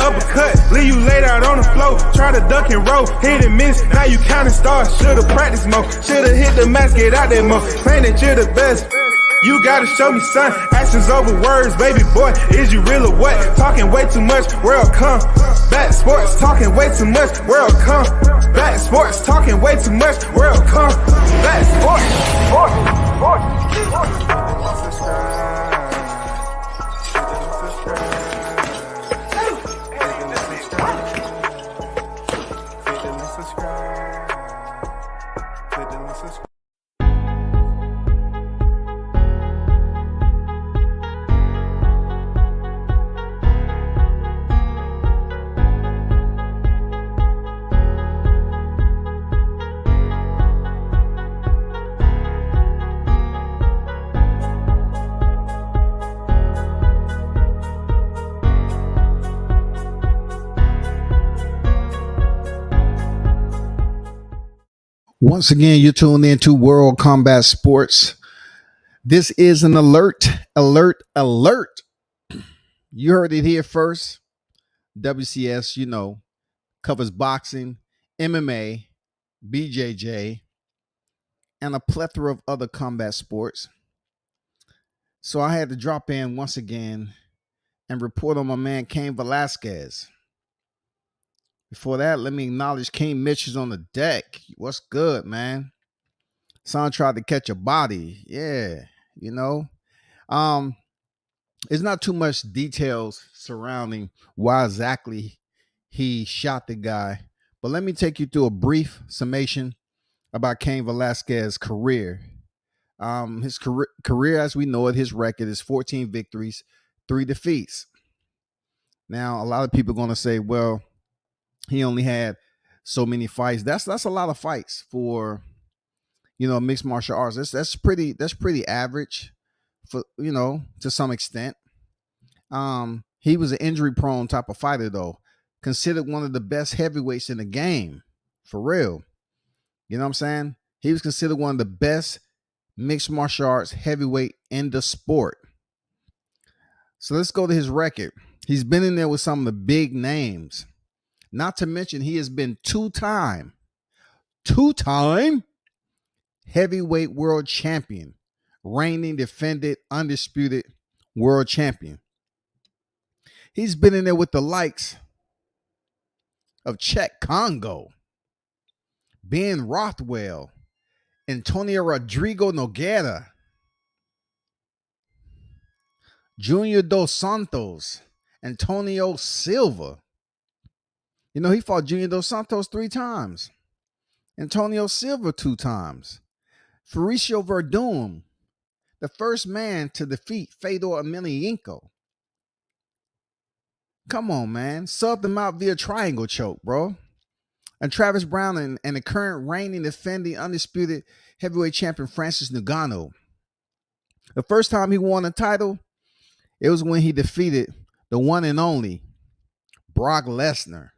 uppercut, leave you laid out on the floor. Try to duck and roll, hit and miss, now you counting stars. Should've practiced more, should've hit the mask, get out there more. Claim that you're the best. You gotta show me, son. Actions over words, baby boy. Is you real or what? Talking way too much, world come. Back sports, talking way too much, world come. Back sports, talking way too much, world come. Back sports, Once again, you're tuned in to World Combat Sports. This is an alert. You heard it here first. WCS, covers boxing, MMA, BJJ, and a plethora of other combat sports. So I had to drop in once again and report on my man, Cain Velasquez. Before that, let me acknowledge King Mitch is on the deck. What's good, man? Son tried to catch a body. Yeah, There's not too much details surrounding why exactly he shot the guy. But let me take you through a brief summation about Cain Velasquez's career. His career, as we know it, his record is 14 victories, 3 defeats. Now, a lot of people are going to say, well, he only had so many fights. That's a lot of fights for, mixed martial arts. That's pretty average for, to some extent. He was an injury-prone type of fighter, though. Considered one of the best heavyweights in the game, for real. You know what I'm saying? He was considered one of the best mixed martial arts heavyweight in the sport. So let's go to his record. He's been in there with some of the big names. Not to mention, he has been two-time heavyweight world champion, reigning, defended, undisputed world champion. He's been in there with the likes of Czech Congo, Ben Rothwell, Antonio Rodrigo Nogueira, Junior Dos Santos, Antonio Silva. He fought Junior Dos Santos 3 times. Antonio Silva 2 times. Fabricio Verdum, the first man to defeat Fedor Emelianenko. Come on, man. Subbed him out via triangle choke, bro. And Travis Brown and the current reigning, defending, undisputed heavyweight champion Francis Ngannou. The first time he won a title, it was when he defeated the one and only Brock Lesnar.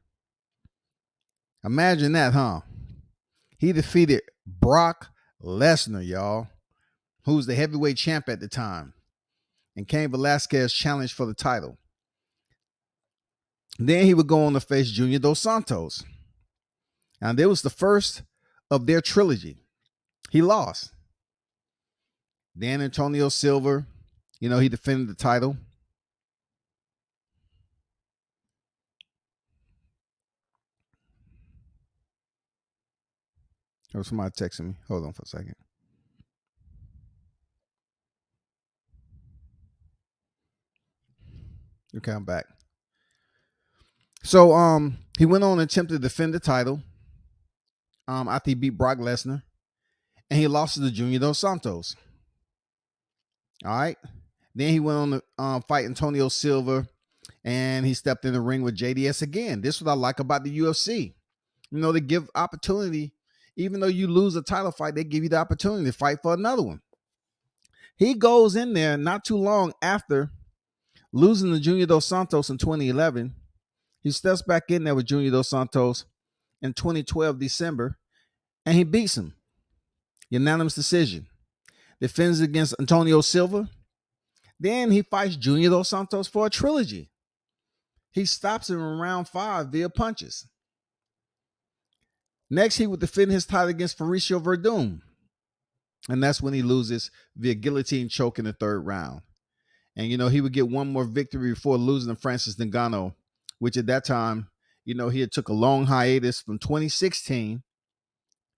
Imagine that, huh? He defeated Brock Lesnar, y'all, who was the heavyweight champ at the time. And Cain Velasquez challenged for the title. Then he would go on to face Junior Dos Santos. And it was the first of their trilogy. He lost. Then Antonio Silva, he defended the title. Oh, somebody texting me. Hold on for a second. Okay, I'm back. So he went on and attempted to defend the title after he beat Brock Lesnar, and he lost to Junior Dos Santos. All right. Then he went on to fight Antonio Silva, and he stepped in the ring with JDS again. This is what I like about the UFC. They give opportunity. Even though you lose a title fight, they give you the opportunity to fight for another one. He goes in there not too long after losing to Junior Dos Santos in 2011. He steps back in there with Junior Dos Santos in 2012 December, and he beats him. Unanimous decision. Defends against Antonio Silva. Then he fights Junior Dos Santos for a trilogy. He stops him in round 5 via punches. Next, he would defend his title against Fabricio Verdum. And that's when he loses via guillotine choke in the 3rd round. And, he would get one more victory before losing to Francis Ngannou, which at that time, he had took a long hiatus from 2016.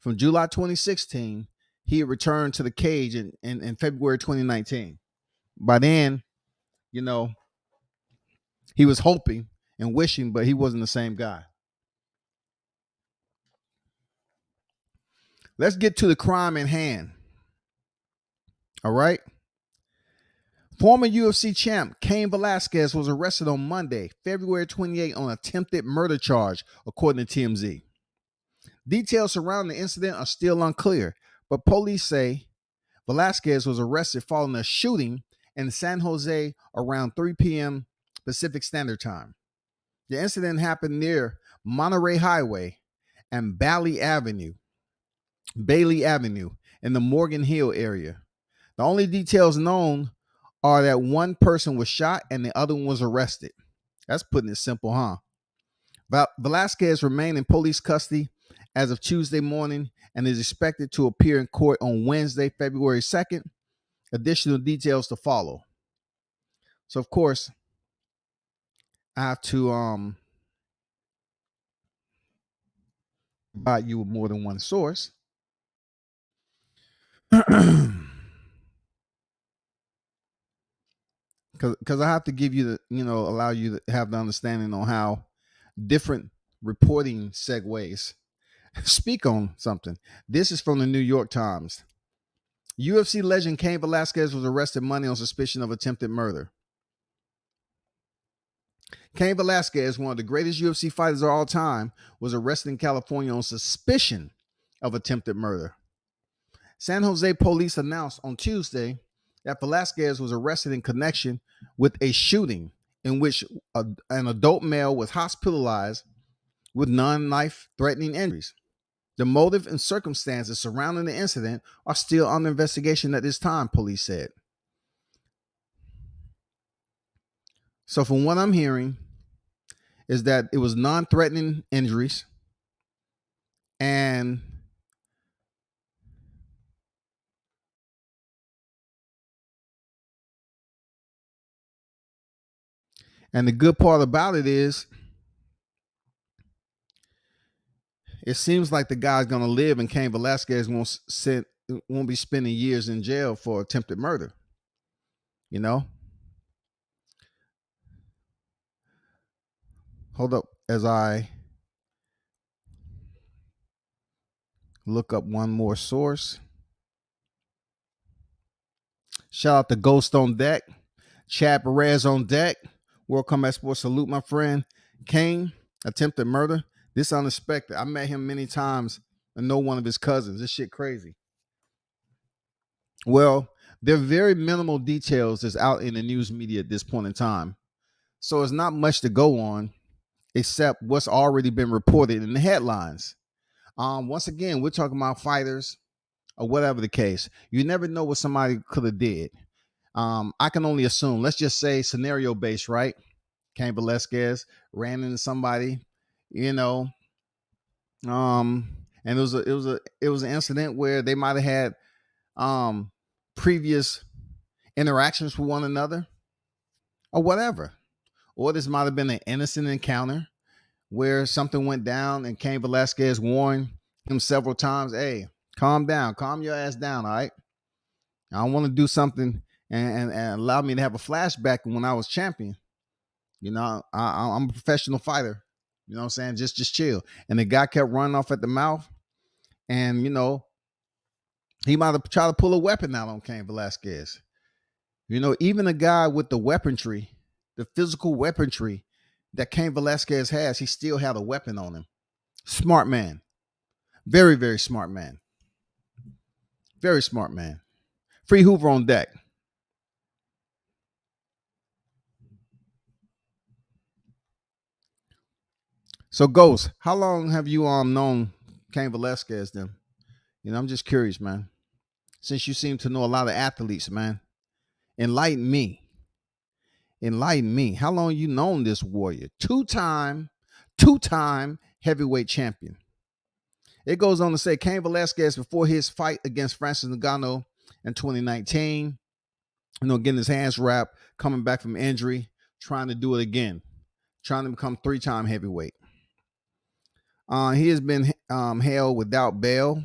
From July 2016, he had returned to the cage in February 2019. By then, he was hoping and wishing, but he wasn't the same guy. Let's get to the crime in hand. All right. Former UFC champ Cain Velasquez was arrested on Monday, February 28, on attempted murder charge, according to TMZ. Details surrounding the incident are still unclear, but police say Velasquez was arrested following a shooting in San Jose around 3 p.m. Pacific Standard Time. The incident happened near Monterey Highway and Bailey Avenue in the Morgan Hill area. The only details known are that one person was shot and the other one was arrested. That's putting it simple, huh? Velasquez remained in police custody as of Tuesday morning and is expected to appear in court on Wednesday, February 2nd. Additional details to follow. So, of course, I have to provide you with more than one source. Because I have to give you allow you to have the understanding on how different reporting segues speak on something. This is from the New York Times. UFC legend Cain Velasquez was arrested Monday on suspicion of attempted murder. Cain Velasquez, one of the greatest UFC fighters of all time, was arrested in California on suspicion of attempted murder. San Jose police announced on Tuesday that Velasquez was arrested in connection with a shooting in which an adult male was hospitalized with non-life-threatening injuries. The motive and circumstances surrounding the incident are still under investigation at this time, police said. So from what I'm hearing is that it was non-threatening injuries and the good part about it is it seems like the guy's going to live and Cain Velasquez won't be spending years in jail for attempted murder. Hold up as I look up one more source. Shout out to Ghost on deck. Chad Perez on deck. World Combat Sports salute, my friend. Cain, attempted murder. This unexpected. I met him many times and know one of his cousins. This shit crazy. Well, there are very minimal details that's out in the news media at this point in time. So it's not much to go on except what's already been reported in the headlines. Once again, we're talking about fighters or whatever the case. You never know what somebody could have did. I can only assume, let's just say scenario based, right? Cain Velasquez ran into somebody, and it was an incident where they might have had previous interactions with one another or whatever. Or this might have been an innocent encounter where something went down and Cain Velasquez warned him several times, hey, calm down, calm your ass down, all right? I don't want to do something and allow me to have a flashback when I was champion. I'm a professional fighter. You know what I'm saying? Just chill. And the guy kept running off at the mouth. And, he might have tried to pull a weapon out on Cain Velasquez. Even a guy with the weaponry, the physical weaponry that Cain Velasquez has, he still had a weapon on him. Smart man. Very, very smart man. Very smart man. Free Hoover on deck. So, Ghost, how long have you known Cain Velasquez then? I'm just curious, man. Since you seem to know a lot of athletes, man, enlighten me. Enlighten me. How long you known this warrior? Two-time heavyweight champion. It goes on to say Cain Velasquez, before his fight against Francis Ngannou in 2019, getting his hands wrapped, coming back from injury, trying to do it again, trying to become three-time heavyweight. He has been held without bail,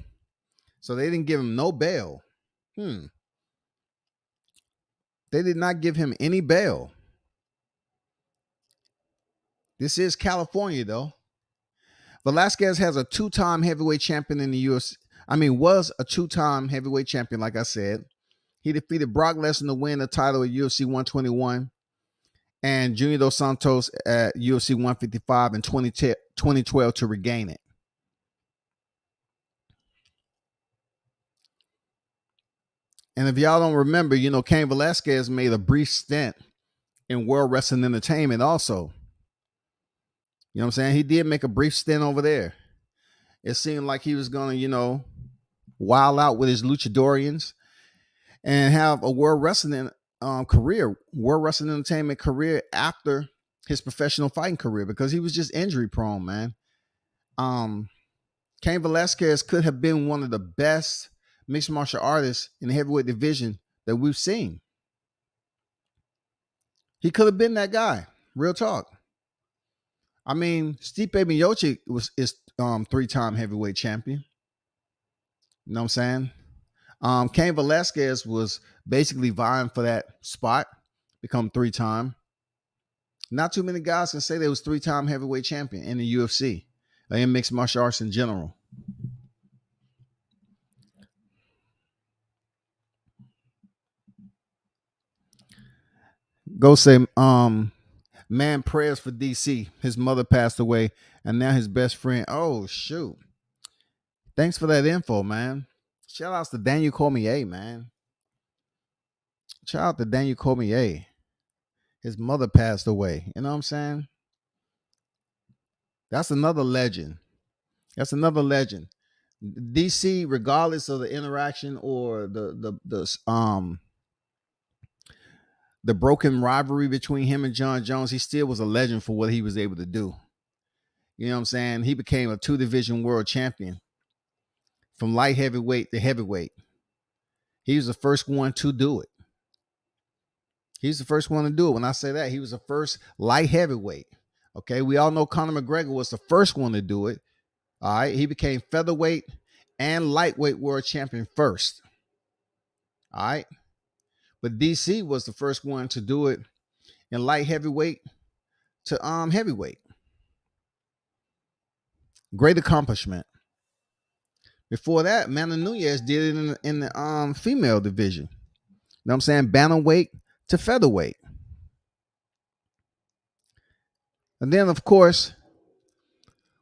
so they didn't give him no bail. They did not give him any bail. This is California, though. Velasquez has a two-time heavyweight champion in the UFC. Was a two-time heavyweight champion, like I said. He defeated Brock Lesnar to win the title at UFC 121 and Junior Dos Santos at UFC 155 in 2012 to regain it. And if y'all don't remember, Cain Velasquez made a brief stint in World Wrestling Entertainment also. You know what I'm saying? He did make a brief stint over there. It seemed like he was going to, wild out with his luchadorians and have a World Wrestling career, World Wrestling Entertainment career after his professional fighting career, because he was just injury prone, man. Cain Velasquez could have been one of the best mixed martial artists in the heavyweight division that we've seen. He could have been that guy. Real talk. Stipe Miocic is three-time heavyweight champion. You know what I'm saying? Cain Velasquez was basically vying for that spot, become three-time. Not too many guys can say they was three-time heavyweight champion in the UFC or in mixed martial arts in general. Go say, man, prayers for DC. His mother passed away, and now his best friend. Oh, shoot. Thanks for that info, man. Shout outs to Daniel Cormier, man. Shout out to Daniel Cormier. His mother passed away. You know what I'm saying? That's another legend. DC, regardless of the interaction or the broken rivalry between him and John Jones, he still was a legend for what he was able to do. You know what I'm saying? He became a two-division world champion from light heavyweight to heavyweight. He was the first one to do it. When I say that, he was the first light heavyweight. Okay, we all know Conor McGregor was the first one to do it. All right, he became featherweight and lightweight world champion first. All right, but DC was the first one to do it in light heavyweight to heavyweight. Great accomplishment. Before that, Manu Nunes did it in the female division. You know what I'm saying? Bantamweight to featherweight. And then, of course,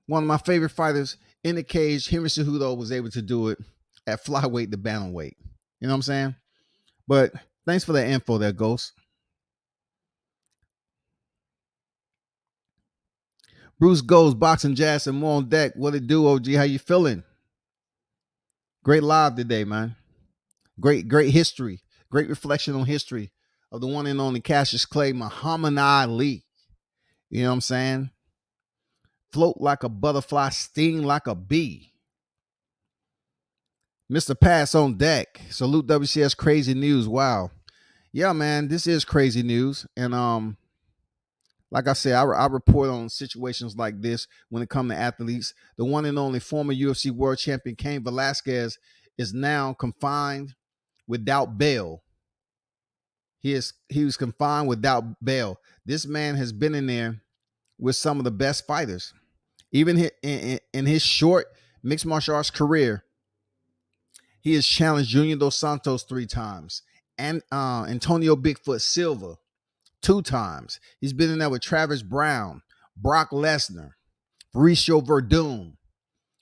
one of my favorite fighters in the cage, Henry Cejudo, was able to do it at flyweight to bantamweight. You know what I'm saying? But thanks for that info there, Ghost. Bruce Goes, Boxing Jazz, and more on deck. What it do, OG? How you feeling? Great live today, man. Great history. Great reflection on history of the one and only Cassius Clay, Muhammad Ali. You know what I'm saying? Float like a butterfly, sting like a bee. Mr. Pass on deck. Salute WCS Crazy News. Wow. Yeah, man, this is crazy news. And like I said, I report on situations like this when it comes to athletes. The one and only former UFC world champion Cain Velasquez is now confined without bail. He was confined without bail. This man has been in there with some of the best fighters. Even in his short mixed martial arts career, he has challenged Junior Dos Santos 3 times and Antonio Bigfoot Silva 2 times. He's been in there with Travis Brown, Brock Lesnar, Mauricio Verdun,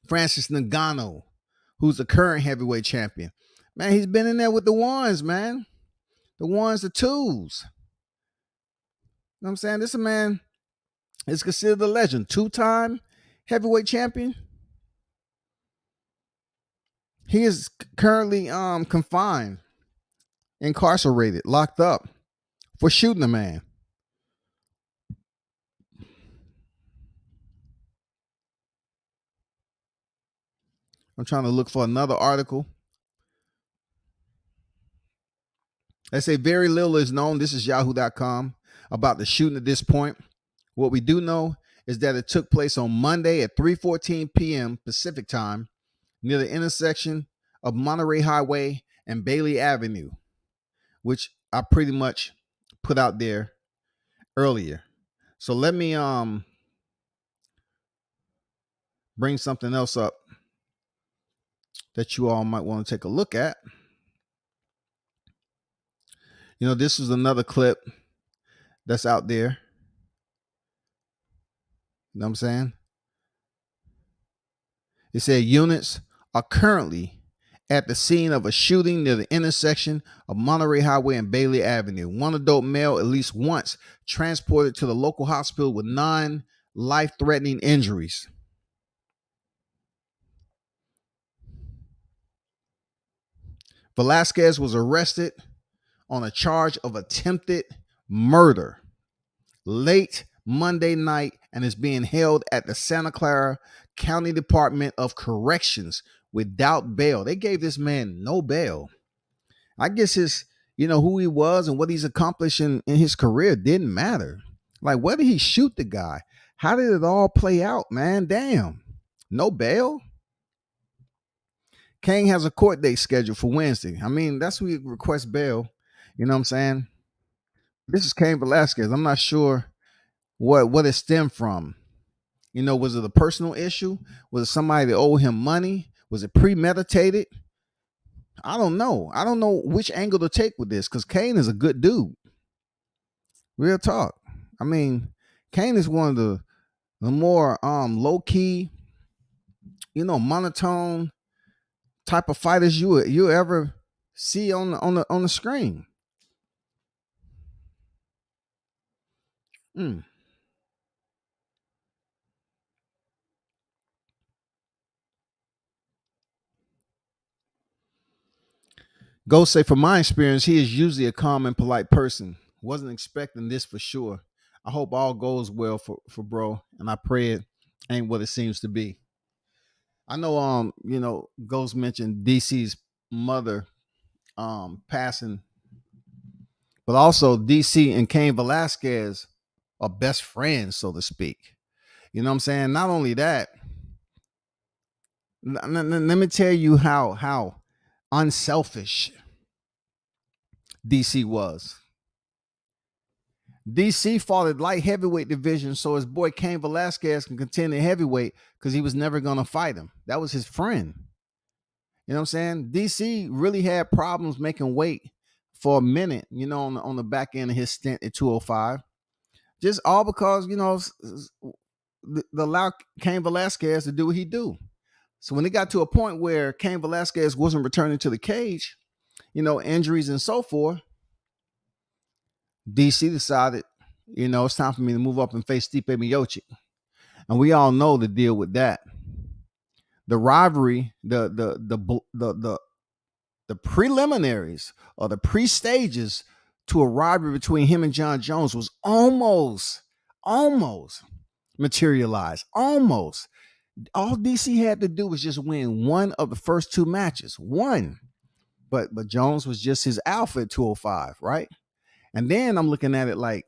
Francis Ngannou, who's the current heavyweight champion. Man, he's been in there with the ones, man. The ones, the twos. You know what I'm saying? This man is considered a legend. 2-time heavyweight champion. He is currently confined, incarcerated, locked up for shooting a man. I'm trying to look for another article. They say very little is known. This is yahoo.com about the shooting at this point. What we do know is that it took place on Monday at 3:14 p.m. Pacific time near the intersection of Monterey Highway and Bailey Avenue, which I pretty much put out there earlier. So let me bring something else up that you all might want to take a look at. You know, this is another clip that's out there. You know what I'm saying? It said units are currently at the scene of a shooting near the intersection of Monterey Highway and Bailey Avenue. One adult male, at least once, transported to the local hospital with 9 life-threatening injuries. Velasquez was arrested on a charge of attempted murder late Monday night and is being held at the Santa Clara County Department of Corrections without bail. They gave this man no bail. I guess his, who he was and what he's accomplished in his career didn't matter. Like, where did he shoot the guy? How did it all play out, man? Damn. No bail? Cain has a court date scheduled for Wednesday. I mean, that's who he requests bail. You know what I'm saying? This is Cain Velasquez. I'm not sure what it stemmed from. Was it a personal issue? Was it somebody that owed him money? Was it premeditated? I don't know. I don't know which angle to take with this because Cain is a good dude. Real talk. I mean, Cain is one of the more low key, monotone type of fighters you ever see on the screen. Ghost say, from my experience, he is usually a calm and polite person. Wasn't expecting this for sure. I hope all goes well for bro, and I pray it ain't what it seems to be. I know Ghost mentioned DC's mother passing, but also DC and Cain Velasquez are best friends, so to speak. You know what I'm saying? Not only that, let me tell you how unselfish DC was. DC fought at light heavyweight division so his boy Cain Velasquez can contend in heavyweight because he was never going to fight him. That was his friend. You know what I'm saying? DC really had problems making weight for a minute, on the back end of his stint at 205. Just all because, the allow Cain Velasquez to do what he do. So when it got to a point where Cain Velasquez wasn't returning to the cage, injuries and so forth, DC decided, it's time for me to move up and face Stipe Miocic. And we all know the deal with that. The rivalry, the preliminaries or the pre-stages to a rivalry between him and John Jones was almost materialized. Almost. All DC had to do was just win one of the first 2 matches. One. But Jones was just his alpha at 205, right? And then I'm looking at it like,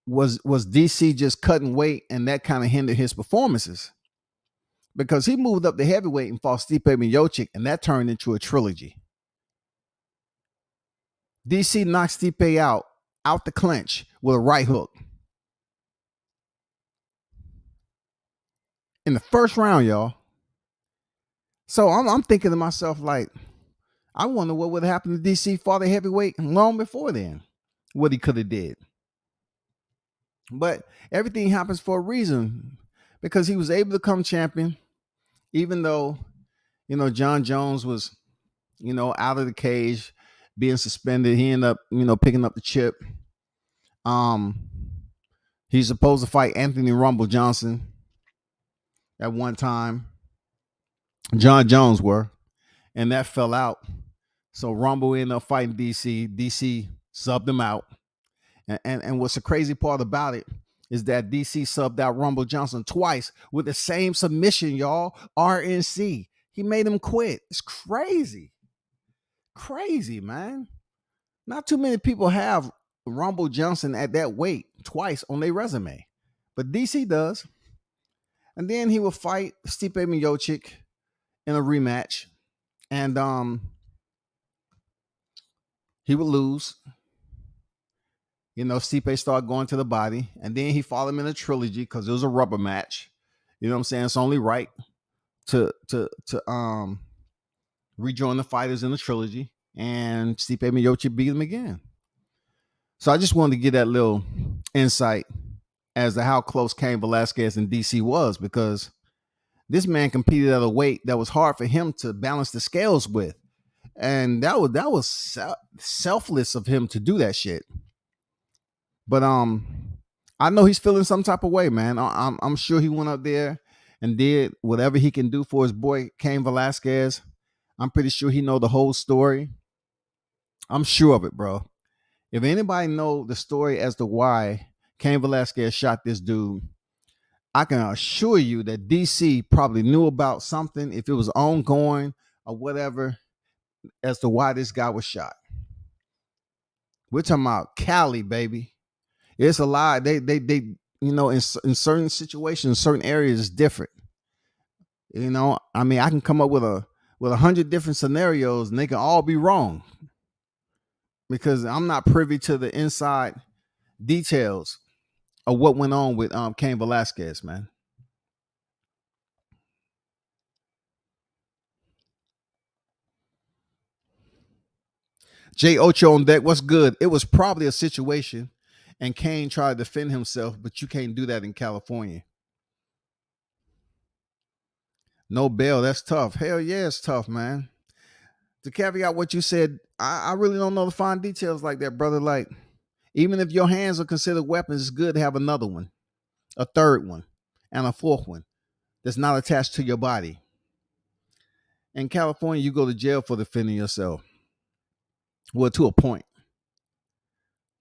was DC just cutting weight and that kind of hindered his performances? Because he moved up to heavyweight and fought Stipe Miocic, and that turned into a trilogy. DC knocked Stipe out the clinch with a right hook. In the first round, y'all. So I'm thinking to myself, like, I wonder what would happen to DC fought a heavyweight long before then. What he could have did. But everything happens for a reason, because he was able to become champion, even though, John Jones was, out of the cage, being suspended. He ended up, picking up the chip. He's supposed to fight Anthony Rumble Johnson at one time. John Jones were, and that fell out. So Rumble ended up fighting DC. DC subbed him out. And what's the crazy part about it is that DC subbed out Rumble Johnson twice with the same submission, y'all. RNC. He made him quit. It's crazy. Crazy, man. Not too many people have Rumble Johnson at that weight twice on their resume, but DC does. And then he will fight Stipe Miocic in a rematch, and he would lose. You know, Stipe started going to the body, and then he fought him in a trilogy because it was a rubber match. You know what I'm saying? It's only right to rejoin the fighters in the trilogy, and Stipe Miocic beat him again. So I just wanted to get that little insight as to how close Cain Velasquez and DC was, because this man competed at a weight that was hard for him to balance the scales with, and that was selfless of him to do that shit. But I know he's feeling some type of way, man. I'm sure he went up there and did whatever he can do for his boy Cain Velasquez. I'm pretty sure he know the whole story. I'm sure of it, bro. If anybody know the story as to why Cain Velasquez shot this dude, I can assure you that DC probably knew about something, if it was ongoing or whatever, as to why this guy was shot. We're talking about Cali, baby. It's a lot. They you know, in certain situations, certain areas, it's different. You know, I mean, I can come up with 100 different scenarios, and they can all be wrong, because I'm not privy to the inside details of what went on with Cain Velasquez, man. Jay Ocho on deck. What's good? It was probably a situation, and Cain tried to defend himself, but you can't do that in California. No bail. That's tough. Hell yeah, it's tough, man. To caveat what you said, I really don't know the fine details like that, brother. Like, even if your hands are considered weapons, it's good to have another one, a third one, and a fourth one that's not attached to your body. In California, you go to jail for defending yourself. Well, to a point.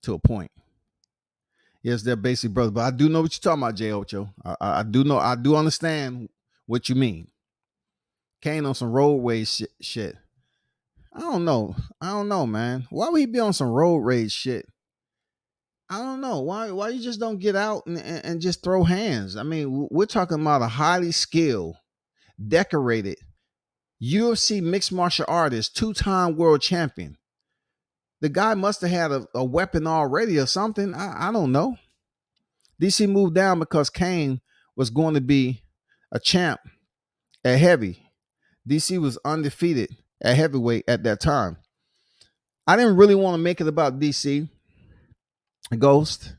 To a point. Yes, they're basic brothers, but I do know what you're talking about, J. Ocho. I do know. I do understand what you mean. Cain on some roadway shit. I don't know, man. Why would he be on some road rage shit? I don't know. Why you just don't get out and just throw hands? I mean, we're talking about a highly skilled, decorated UFC mixed martial artist, 2-time world champion. The guy must have had a weapon already or something. I don't know. DC moved down because Cain was going to be a champ at heavy. DC was undefeated at heavyweight at that time. I didn't really want to make it about DC, Ghost,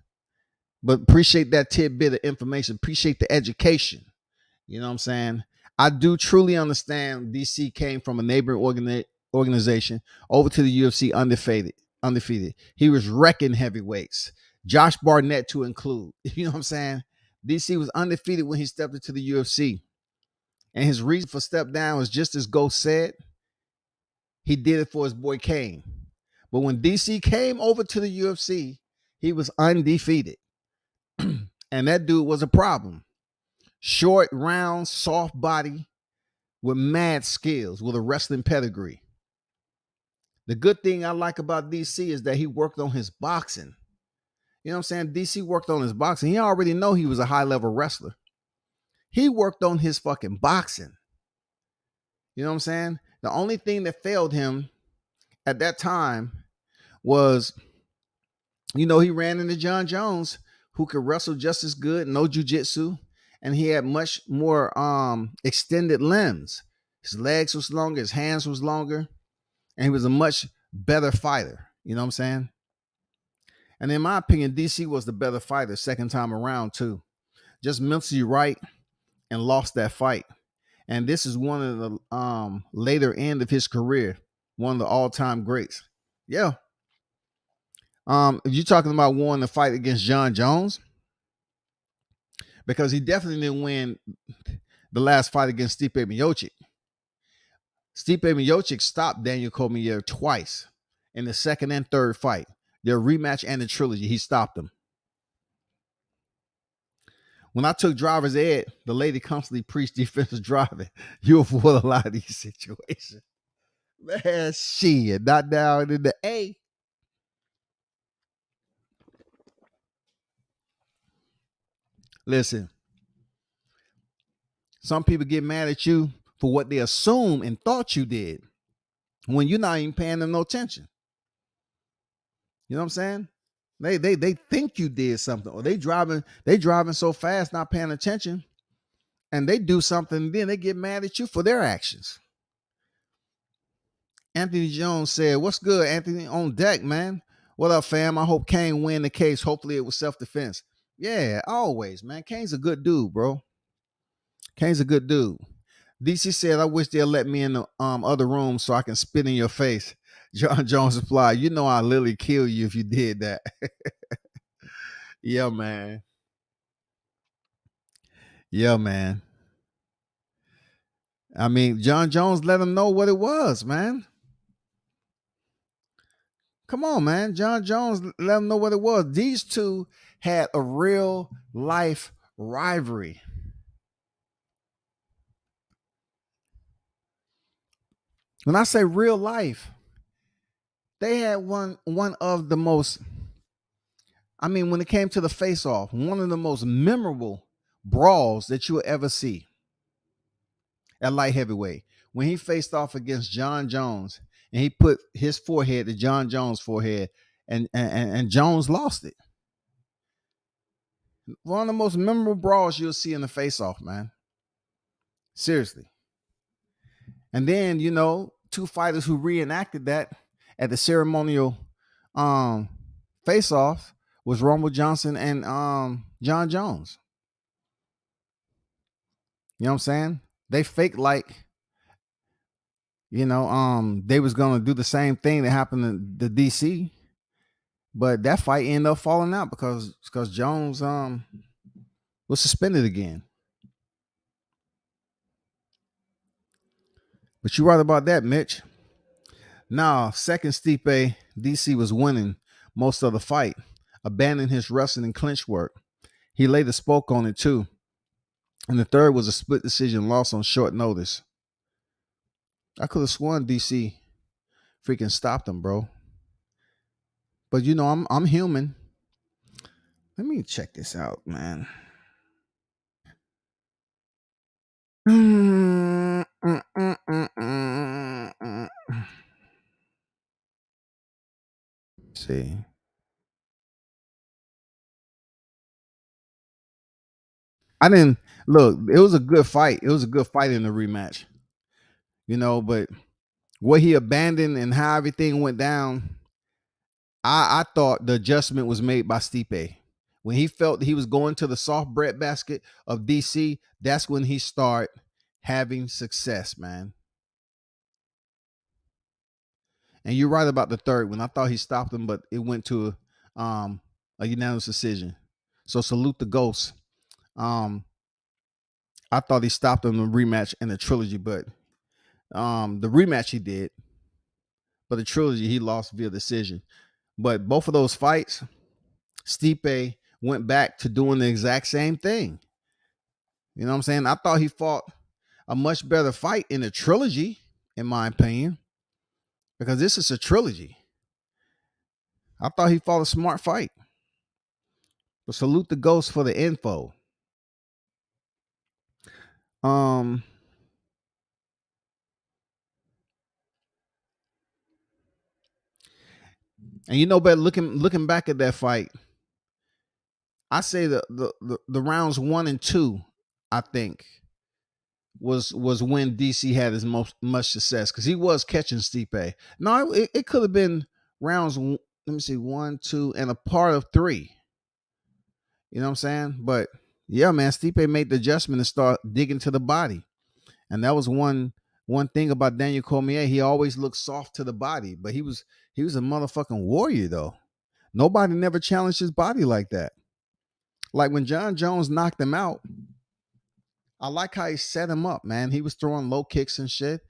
but appreciate that tidbit of information. Appreciate the education. You know what I'm saying? I do truly understand DC came from a neighboring organization over to the UFC undefeated. He was wrecking heavyweights, Josh Barnett to include. You know what I'm saying? DC was undefeated when he stepped into the UFC. And his reason for step down was just as Ghost said. He did it for his boy Cain. But when DC came over to the UFC, he was undefeated. And that dude was a problem. Short, round, soft body with mad skills, with a wrestling pedigree. The good thing I like about DC is that he worked on his boxing. You know what I'm saying? DC worked on his boxing. He already know he was a high-level wrestler. He worked on his fucking boxing. You know what I'm saying? The only thing that failed him at that time was, you know, he ran into John Jones, who could wrestle just as good, no jiu-jitsu, and he had much more extended limbs. His legs was longer, his hands was longer, and he was a much better fighter. You know what I'm saying? And in my opinion, DC was the better fighter second time around too. Just mentally right and lost that fight. And this is one of the later end of his career, one of the all-time greats. Yeah. If you're talking about wanting to fight against John Jones, because he definitely didn't win the last fight against Stipe Miocic. Stipe Miocic stopped Daniel Cormier twice in the second and third fight. Their rematch and the trilogy, he stopped them. When I took driver's ed, the lady constantly preached defensive driving. You avoid a lot of these situations. Man, shit, not down in the A. Listen, some people get mad at you for what they assume and thought you did when you're not even paying them no attention. You know what I'm saying? They think you did something, or they driving so fast, not paying attention, and they do something, then they get mad at you for their actions. Anthony Jones said, "What's good, Anthony? On deck, man. What up, fam? I hope Cain win the case. Hopefully it was self-defense." Yeah, always, man. Cain's a good dude, bro. Cain's a good dude. DC said, "I wish they'll let me in the other room so I can spit in your face." John Jones replied, "You know I'll literally kill you if you did that." Yeah, man. Yeah, man. I mean, John Jones let him know what it was, man. Come on, man. John Jones let him know what it was. These two had a real life rivalry. When I say real life, they had one of the most, I mean, when it came to the face off, one of the most memorable brawls that you'll ever see at light heavyweight. When he faced off against John Jones and he put his forehead to John Jones' forehead, and Jones lost it. One of the most memorable brawls you'll see in the face off, man. Seriously. And then, two fighters who reenacted that at the ceremonial face off was Rumble Johnson and John Jones. You know what I'm saying? They faked like, they was gonna do the same thing that happened in the DC, but that fight ended up falling out because Jones was suspended again. But you're right about that, Mitch. Now, second Stipe, DC was winning most of the fight, abandoning his wrestling and clinch work. He later spoke on it too. And the third was a split decision loss on short notice. I could have sworn DC freaking stopped him, bro. But I'm human. Let me check this out, man. See. I didn't look, it was a good fight. It was a good fight in the rematch. But what he abandoned and how everything went down, I thought the adjustment was made by Stipe. When he felt he was going to the soft breadbasket of DC, that's when he started having success, man. And you're right about the third one. I thought he stopped him, but it went to a unanimous decision. So salute the ghost. I thought he stopped him in the rematch in the trilogy, but the rematch he did, but the trilogy he lost via decision. But both of those fights, Stipe went back to doing the exact same thing. You know what I'm saying? I thought he fought a much better fight in the trilogy, in my opinion, because this is a trilogy. I thought he fought a smart fight. But salute the ghost for the info. Um, and but looking back at that fight, I say the rounds 1 and 2, I think, was when DC had his most much success because he was catching Stipe. No, it could have been rounds. Let me see, 1, 2, and a part of 3. You know what I'm saying? But yeah, man, Stipe made the adjustment and start digging to the body, and that was one thing about Daniel Cormier. He always looked soft to the body, but he was a motherfucking warrior though. Nobody never challenged his body like that. Like when John Jones knocked him out, I like how he set him up, man. He was throwing low kicks and shit,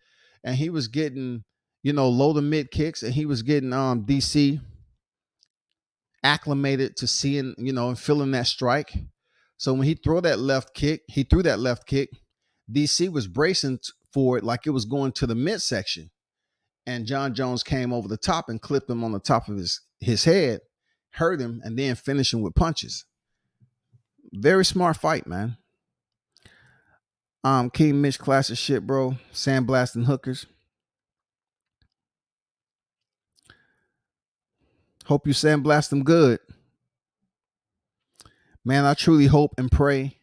and he was getting, low to mid kicks, and he was getting DC acclimated to seeing, and feeling that strike. So when he threw that left kick, DC was bracing for it like it was going to the midsection. And John Jones came over the top and clipped him on the top of his head, hurt him, and then finished him with punches. Very smart fight, man. King Mitch classic shit, bro. Sandblasting hookers. Hope you sandblast them good. Man, I truly hope and pray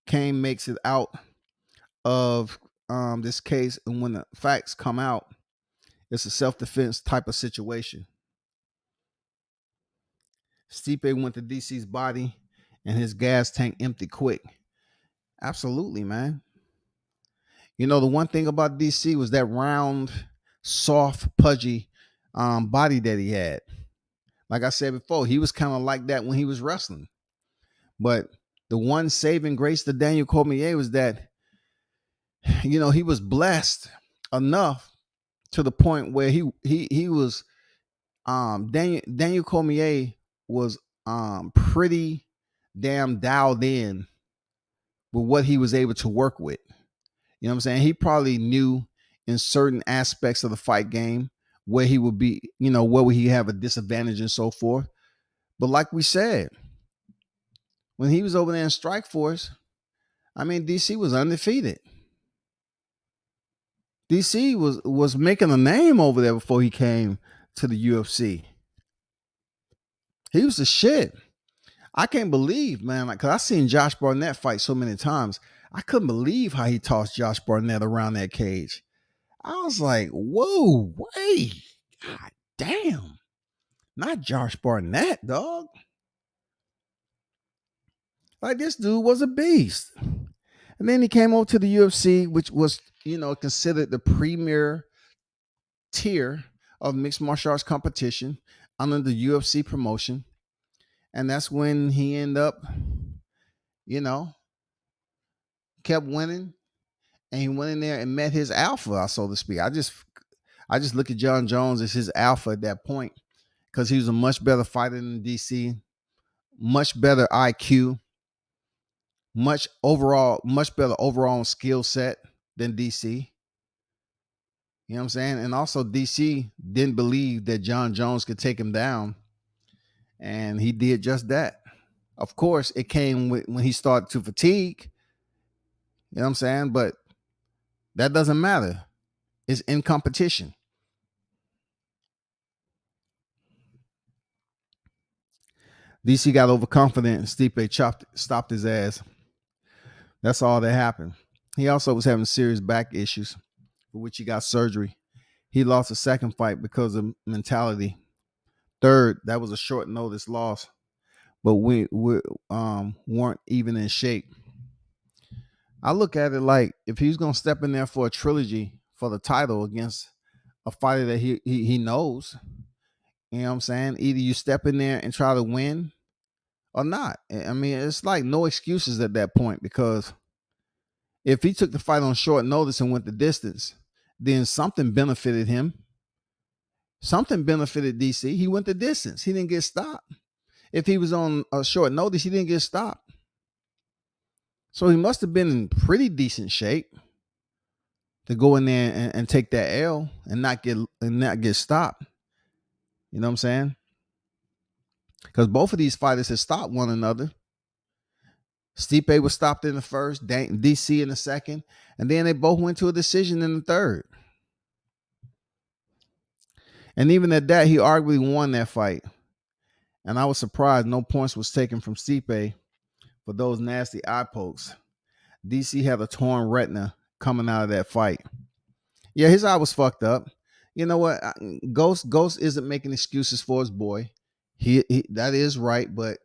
Cain makes it out of this case, and when the facts come out, it's a self-defense type of situation. Stipe went to DC's body and his gas tank emptied quick. Absolutely, man. You know, the one thing about DC was that round, soft, pudgy body that he had. Like I said before, he was kind of like that when he was wrestling. But the one saving grace to Daniel Cormier was that, you know, he was blessed enough to the point where he was Daniel Cormier was pretty damn dialed in with what he was able to work with. You know what I'm saying? He probably knew in certain aspects of the fight game where he would be, you know, where would he have a disadvantage and so forth. But like we said, when he was over there in Strikeforce, I mean, DC was undefeated. DC was making a name over there before he came to the UFC. He was the shit. I can't believe, man, like, cause I seen Josh Barnett fight so many times. I couldn't believe how he tossed Josh Barnett around that cage. I was like, whoa, wait, god damn, not Josh Barnett, dog. Like, this dude was a beast. And then he came over to the UFC, which was, you know, considered the premier tier of mixed martial arts competition under the UFC promotion. And that's when he ended up, you know, kept winning. And he went in there and met his alpha, so to speak. I just look at John Jones as his alpha at that point, because he was a much better fighter than DC, much better IQ, much better overall skill set than DC. You know what I'm saying? And also DC didn't believe that John Jones could take him down. And he did just that. Of course, it came when he started to fatigue. You know what I'm saying? But that doesn't matter. It's in competition. DC got overconfident and Stipe stopped his ass. That's all that happened. He also was having serious back issues, for which he got surgery. He lost a second fight because of mentality. Third, that was a short notice loss, but we weren't even in shape. I look at it like, if he's gonna step in there for a trilogy for the title against a fighter that he knows, you know what I'm saying? Either you step in there and try to win or not. I mean, it's like no excuses at that point, because if he took the fight on short notice and went the distance, then something benefited him. Something benefited DC. He went the distance. He didn't get stopped. If he was on a short notice, he didn't get stopped. So he must have been in pretty decent shape to go in there and take that L and not get stopped. You know what I'm saying? Because both of these fighters had stopped one another. Stipe was stopped in the first, DC in the second, and then they both went to a decision in the third. And even at that, he arguably won that fight. And I was surprised no points was taken from Stipe for those nasty eye pokes. DC had a torn retina coming out of that fight. Yeah, his eye was fucked up. You know what? Ghost isn't making excuses for his boy. He that is right, but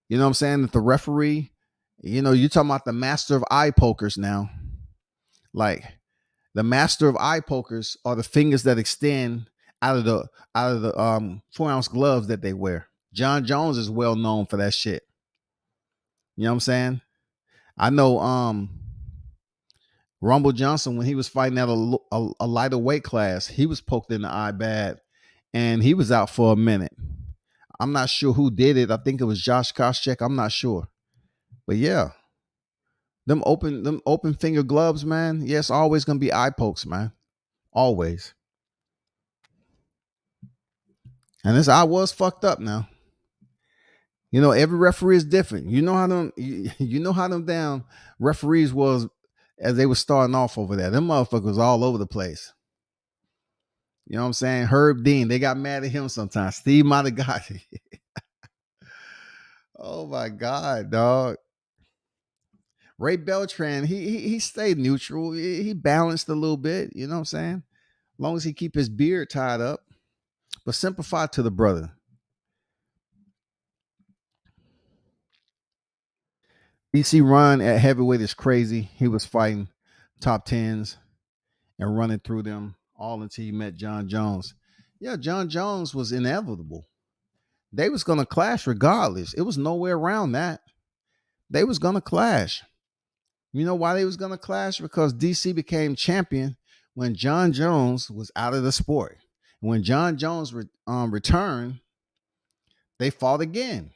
you know what I'm saying? That the referee, you know, you're talking about the master of eye pokers now. Like, the master of eye pokers are the fingers that extend out of the 4-ounce gloves that they wear. John Jones is well known for that shit. You know what I'm saying? I know Rumble Johnson, when he was fighting at a lighter weight class, he was poked in the eye bad, and he was out for a minute. I'm not sure who did it. I think it was Josh Koscheck. I'm not sure. But yeah, them open finger gloves, man. Yes, always gonna be eye pokes, man. Always. And this eye was fucked up now. Every referee is different. You know how them damn referees was as they were starting off over there. Them motherfuckers all over the place. You know what I'm saying? Herb Dean, they got mad at him sometimes. Steve Maligati. Oh my God, dog. Ray Beltran, he stayed neutral. He balanced a little bit. You know what I'm saying? As long as he keep his beard tied up. But simplify to the brother. DC run at heavyweight is crazy. He was fighting top tens and running through them all until he met John Jones. Yeah, John Jones was inevitable. They was gonna clash regardless. It was nowhere around that. They was gonna clash. You know why they was gonna clash? Because DC became champion when John Jones was out of the sport. When John Jones returned, they fought again.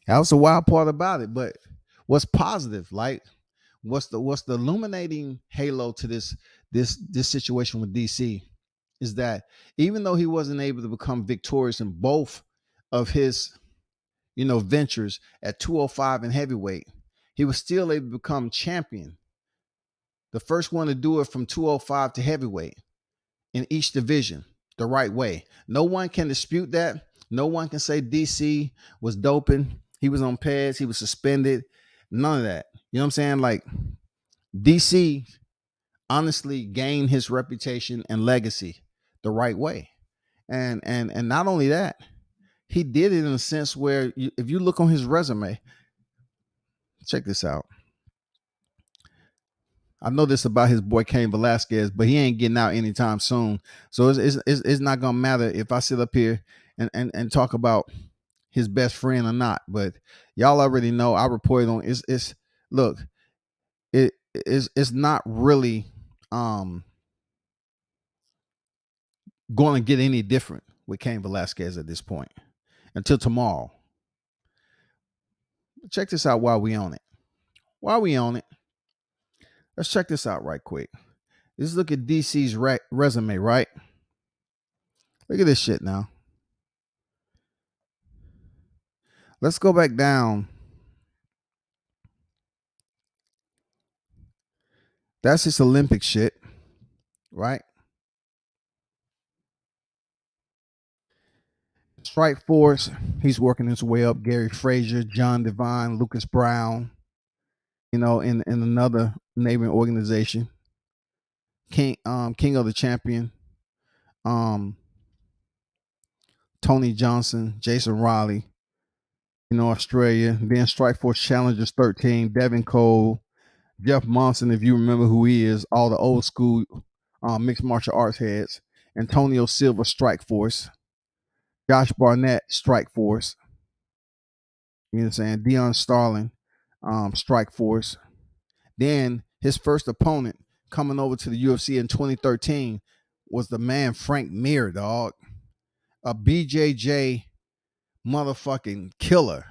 That was the wild part about it. But what's positive, like what's the illuminating halo to this situation with DC is that even though he wasn't able to become victorious in both of his ventures at 205 and heavyweight, he was still able to become champion, the first one to do it from 205 to heavyweight in each division the right way. No one can dispute that. No one can say DC was doping. He was on pads. He was suspended. None of that. You know what I'm saying? Like DC honestly gained his reputation and legacy the right way. And not only that, he did it in a sense where if you look on his resume, check this out. I know this about his boy Cain Velasquez, but he ain't getting out anytime soon. So it's not gonna matter if I sit up here and talk about his best friend or not. But y'all already know I reported on it's look, it's not really going to get any different with Cain Velasquez at this point until tomorrow. Check this out while we on it. While we on it, let's check this out right quick. Let's look at DC's resume, right? Look at this shit now. Let's go back down. That's his Olympic shit, right? Strike Force, he's working his way up. Gary Frazier, John Devine, Lucas Brown, in another neighboring organization. King of the Champion, Tony Johnson, Jason Riley, Australia. Then Strike Force Challengers 13, Devin Cole, Jeff Monson, if you remember who he is, all the old school mixed martial arts heads. Antonio Silva, Strike Force. Josh Barnett, Strike Force. You know what I'm saying? Dion Starling, Strike Force. Then his first opponent coming over to the UFC in 2013 was the man Frank Mir, dog. A BJJ motherfucking killer.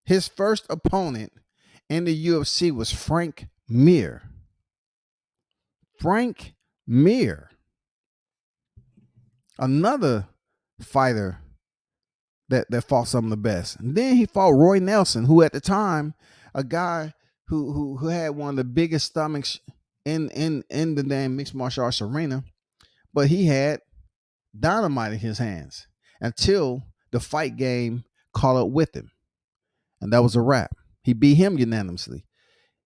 His first opponent in the UFC was Frank Mir. Frank Mir. Another fighter that fought some of the best. And then he fought Roy Nelson, who at the time, a guy who had one of the biggest stomachs in the damn mixed martial arts arena, but he had dynamite in his hands until the fight game caught up with him. And that was a wrap. He beat him unanimously.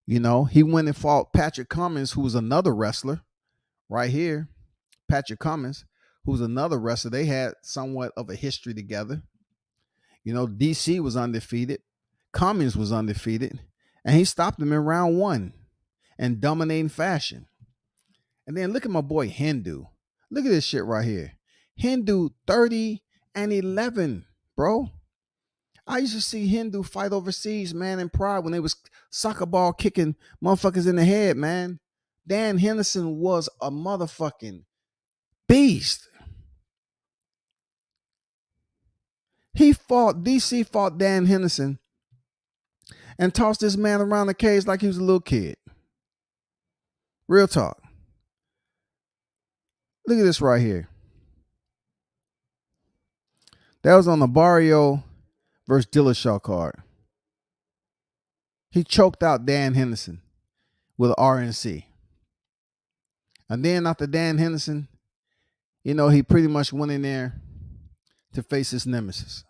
He went and fought Patrick Cummins, who was another wrestler right here. Patrick Cummins, who's another wrestler. They had somewhat of a history together. DC was undefeated. Cummins was undefeated. And he stopped him in round 1 in dominating fashion. And then look at my boy Hindu. Look at this shit right here. Hindu 30-11, bro. I used to see Hindu fight overseas, man, in Pride when they was soccer ball kicking motherfuckers in the head, man. Dan Henderson was a motherfucking beast. DC fought Dan Henderson and tossed this man around the cage like he was a little kid. Real talk. Look at this right here. That was on the Barrio versus Dillashaw card. He choked out Dan Henderson with an RNC. And then after Dan Henderson, he pretty much went in there to face his nemesis.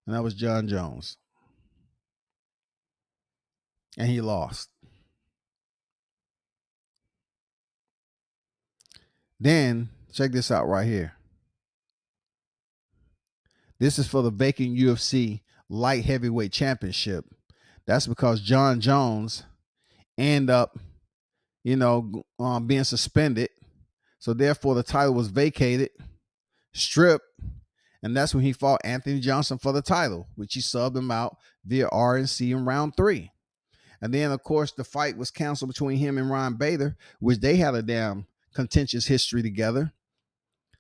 And that was John Jones. And he lost. Then, check this out right here. This is for the vacant UFC light heavyweight championship. That's because John Jones ended up, being suspended. So therefore the title was vacated, stripped, and that's when he fought Anthony Johnson for the title, which he subbed him out via RNC in round 3. And then, of course, the fight was canceled between him and Ryan Bader, which they had a damn contentious history together.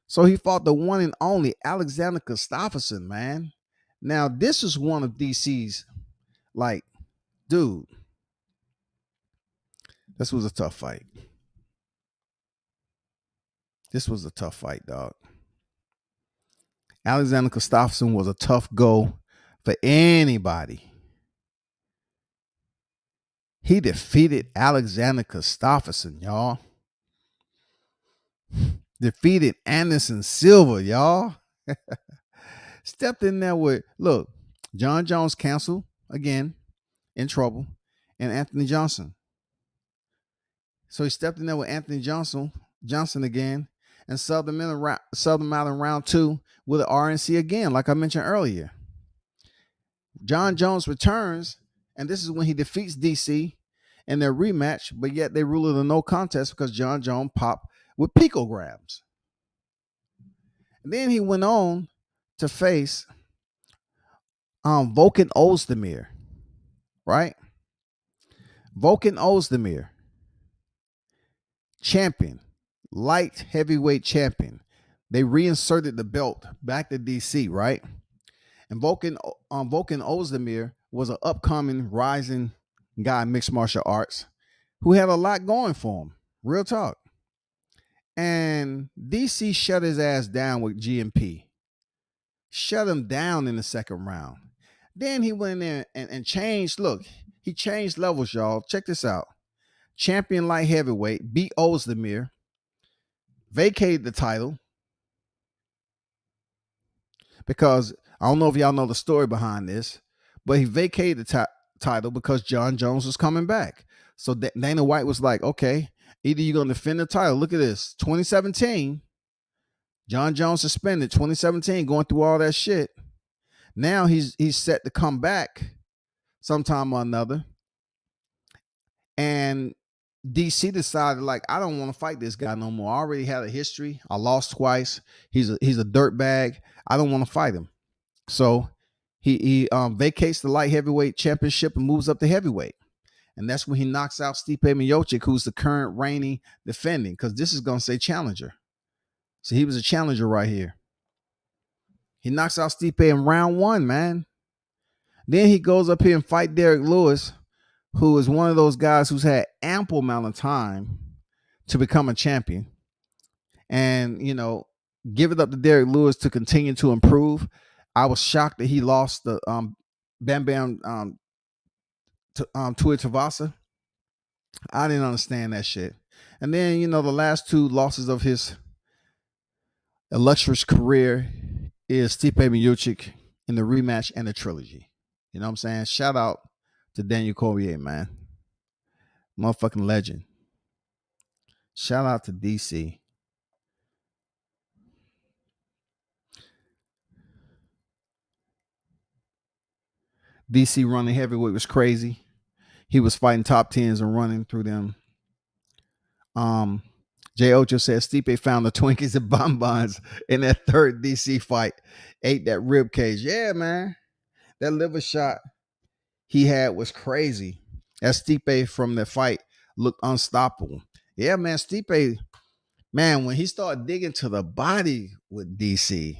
So he fought the one and only Alexander Gustafsson, man. Now, this is one of DC's, dude, this was a tough fight. This was a tough fight, dog. Alexander Gustafsson was a tough go for anybody. He defeated Alexander Gustafsson, y'all. Defeated Anderson Silva, y'all. Stepped in there with, look, John Jones canceled again, in trouble, and Anthony Johnson. So he stepped in there with Anthony Johnson again, and subbed him out in round 2 with an RNC again, like I mentioned earlier. John Jones returns, and this is when he defeats DC in their rematch, but yet they rule it a no contest because John Jones popped with picograms. And then he went on to face Volkan Ozdemir, right? Volkan Ozdemir, champion, light heavyweight champion. They reinserted the belt back to DC, right? And Volkan Ozdemir was an upcoming rising guy in mixed martial arts who had a lot going for him. Real talk. And DC shut his ass down with GMP. Shut him down in the second round. Then he went in there and changed. Look, he changed levels, y'all. Check this out. Champion light heavyweight, beat Ozdemir, vacated the title because I don't know if y'all know the story behind this, but he vacated the title because John Jones was coming back. So Dana White was like, okay, either you're going to defend the title. Look at this. 2017, John Jones suspended. 2017, going through all that shit. Now he's set to come back sometime or another. And DC decided, I don't want to fight this guy no more. I already had a history. I lost twice. He's a dirtbag. I don't want to fight him. So he vacates the light heavyweight championship and moves up to heavyweight. And that's when he knocks out Stipe Miocic, who's the current reigning defending, because this is going to say challenger. So he was a challenger right here. He knocks out Stipe in round 1, man. Then he goes up here and fight Derek Lewis, who is one of those guys who's had ample amount of time to become a champion. And, give it up to Derek Lewis to continue to improve. I was shocked that he lost the Bam Bam Tuivasa. I didn't understand that shit. And then, the last 2 losses of his illustrious career is Stipe Miocic in the rematch and the trilogy. You know what I'm saying? Shout out to Daniel Cormier, man. Motherfucking legend. Shout out to DC. DC running heavyweight was crazy. He was fighting top 10s and running through them. Jay Ocho says Stipe found the Twinkies and bonbons in that third DC fight. Ate that rib cage. Yeah, man. That liver shot he had was crazy. As Stipe from the fight looked unstoppable. Yeah, man. Stipe Man, when he started digging to the body with DC,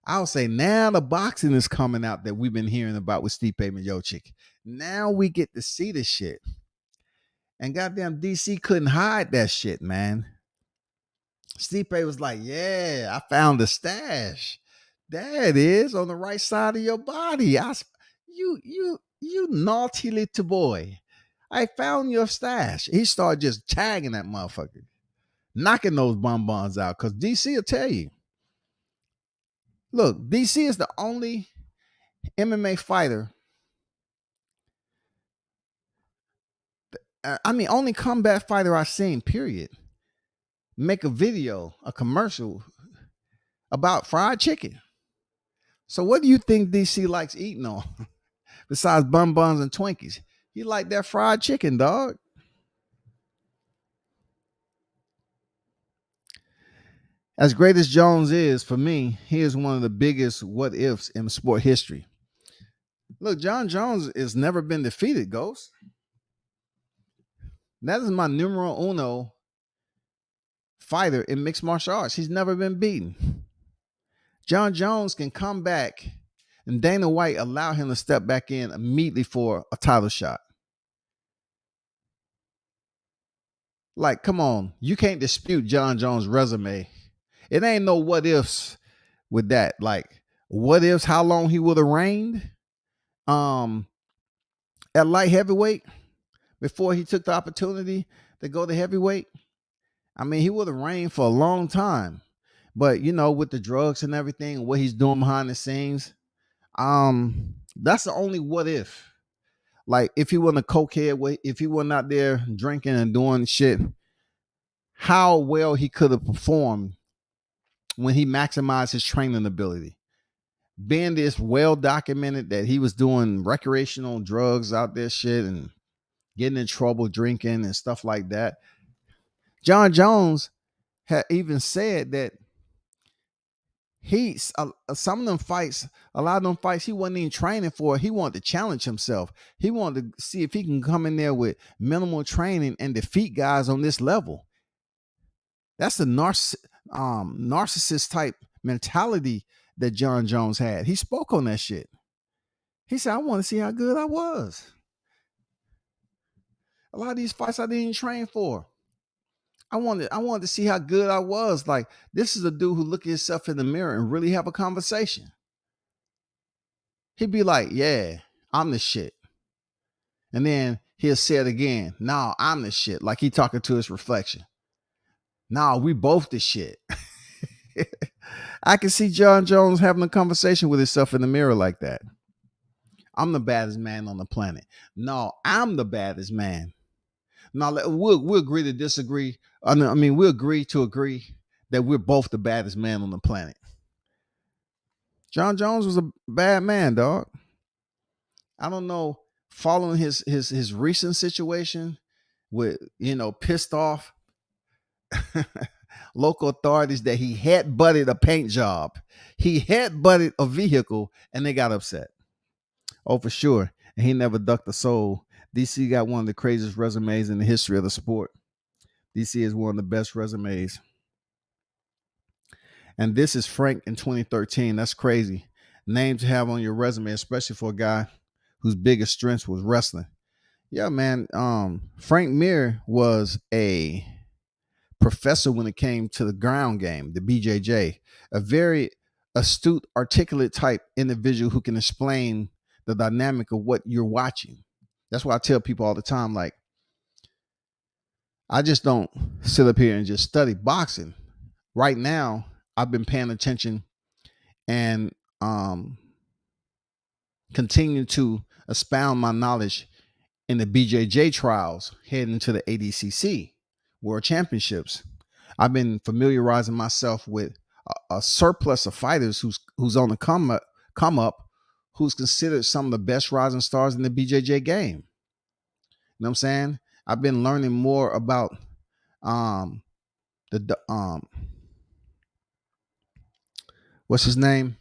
I would say now the boxing is coming out that we've been hearing about with Stipe Miocic. Now we get to see the shit. And goddamn DC couldn't hide that shit, man. Stipe was like, yeah, I found the stash. There it is on the right side of your body. You naughty little boy. I found your stash. He started just tagging that motherfucker, knocking those bonbons out. Because DC will tell you. Look, DC is the only MMA fighter. Only combat fighter I've seen, period, make a video, a commercial about fried chicken. So what do you think DC likes eating on besides bonbons and Twinkies? He like that fried chicken, dog. As great as Jones is, for me, he is one of the biggest what ifs in sport history. Look, John Jones has never been defeated, Ghost. That is my numero uno fighter in mixed martial arts. He's never been beaten. John Jones can come back, and Dana White allow him to step back in immediately for a title shot. Like, come on. You can't dispute John Jones' resume. It ain't no what ifs with that. Like, what ifs, how long he would have reigned at light heavyweight before he took the opportunity to go to heavyweight. I mean, he would have reigned for a long time. But, with the drugs and everything, what he's doing behind the scenes, that's the only what if. Like, if he wasn't a cokehead, if he wasn't out there drinking and doing shit, how well he could have performed when he maximized his training ability. Being this well documented that he was doing recreational drugs out there shit and getting in trouble drinking and stuff like that. John Jones had even said that some of them fights, a lot of them fights he wasn't even training for. He wanted to challenge himself. He wanted to see if he can come in there with minimal training and defeat guys on this level. That's the narcissist type mentality that John Jones had. He spoke on that shit. He said, I want to see how good I was. A lot of these fights I didn't train for. I wanted to see how good I was. Like, this is a dude who look at himself in the mirror and really have a conversation. He'd be like, yeah, I'm the shit. And then he'll say it again. No, I'm the shit. Like he talking to his reflection. No, we both the shit. I can see John Jones having a conversation with himself in the mirror like that. I'm the baddest man on the planet. No, I'm the baddest man. Now we'll agree to disagree. We'll agree to agree that we're both the baddest man on the planet. John Jones was a bad man, dog. I don't know. Following his recent situation with pissed off local authorities that he had butted a paint job, he had butted a vehicle, and they got upset. Oh, for sure. And he never ducked a soul. DC got one of the craziest resumes in the history of the sport. DC is one of the best resumes. And this is Frank in 2013. That's crazy. Name to have on your resume, especially for a guy whose biggest strength was wrestling. Yeah, man. Frank Mir was a professor when it came to the ground game, the BJJ. A very astute, articulate type individual who can explain the dynamic of what you're watching. That's why I tell people all the time, like, I just don't sit up here and just study boxing. Right now, I've been paying attention and continue to expound my knowledge in the BJJ trials heading to the ADCC World Championships. I've been familiarizing myself with a surplus of fighters who's on the come up, who's considered some of the best rising stars in the BJJ game. You know what I'm saying? I've been learning more about what's his name?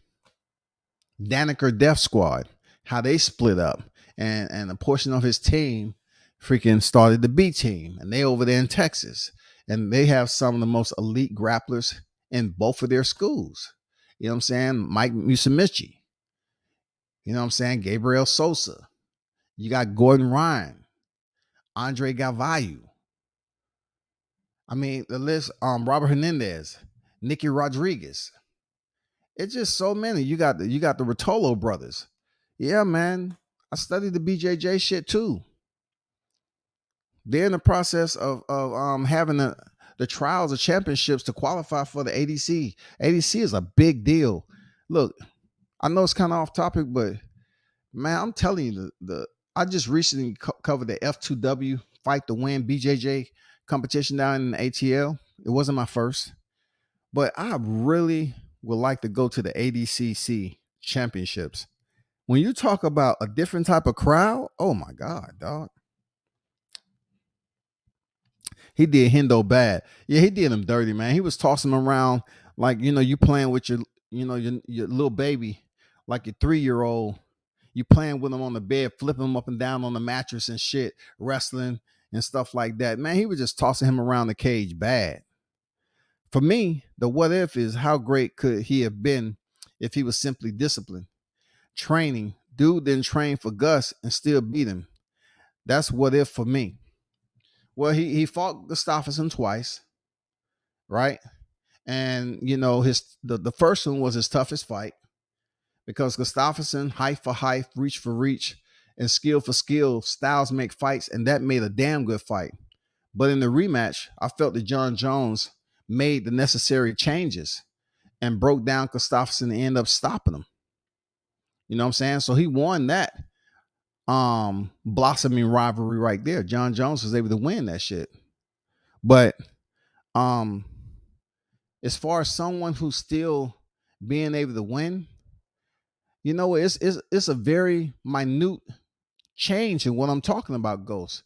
Danaker Death Squad, how they split up, and a portion of his team freaking started the B team, and they over there in Texas. and they have some of the most elite grapplers in both of their schools. You know what I'm saying? Mike Musumeci. You know what I'm saying? Gabriel Sosa. You got Gordon Ryan, Andre Galvayu. I mean, the list, Robert Hernandez, Nicky Rodriguez. It's just so many. You got the Rotolo brothers. Yeah, man. I studied the BJJ shit too. They're in the process of having the trials of championships to qualify for the ADC. ADC is a big deal. Look, I know it's kind of off topic, but man, I'm telling you, the I just recently covered the F2W Fight to Win BJJ competition down in the ATL. It wasn't my first, but I really would like to go to the ADCC championships. When you talk about a different type of crowd, oh my God, dog. He did Hendo bad. Yeah, he did him dirty, man. He was tossing him around like, you playing with your little baby, like your 3-year-old. You playing with him on the bed, flipping him up and down on the mattress and shit, wrestling and stuff like that. Man, he was just tossing him around the cage bad. For me, the what if is how great could he have been if he was simply disciplined. Training. Dude didn't train for Gus and still beat him. That's what if for me. Well, he fought Gustafsson twice, right? And the first one was his toughest fight because Gustafsson, height for height, reach for reach, and skill for skill, styles make fights, and that made a damn good fight. But in the rematch, I felt that John Jones made the necessary changes and broke down Gustafsson and ended up stopping him. You know what I'm saying? So he won that blossoming rivalry right there. John Jones was able to win that shit. But as far as someone who's still being able to win, it's a very minute change in what I'm talking about, Ghost.